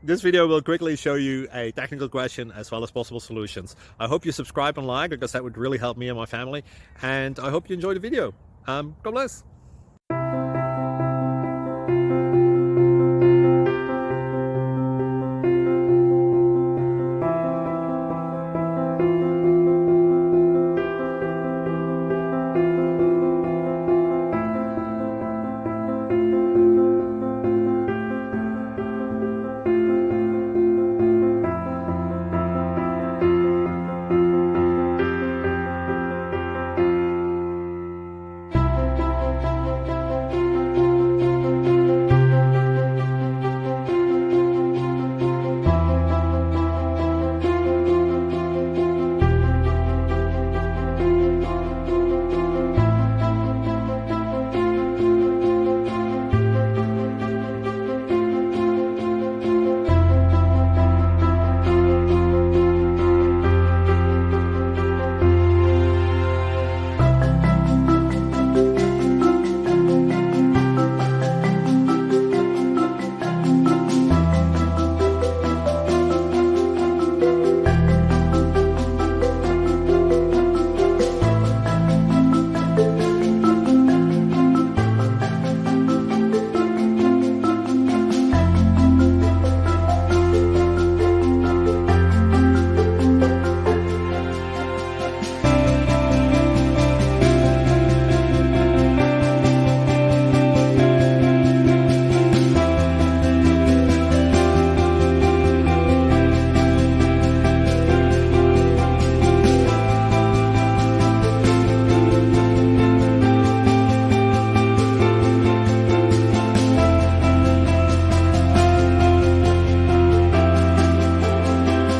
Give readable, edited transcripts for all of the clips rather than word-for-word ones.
This video will quickly show you a technical question as well as possible solutions. I hope you subscribe and like, because that would really help me and my family. And I hope you enjoy the video. God bless.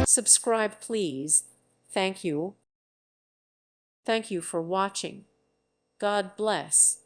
Subscribe, please. Thank you. Thank you for watching. God bless.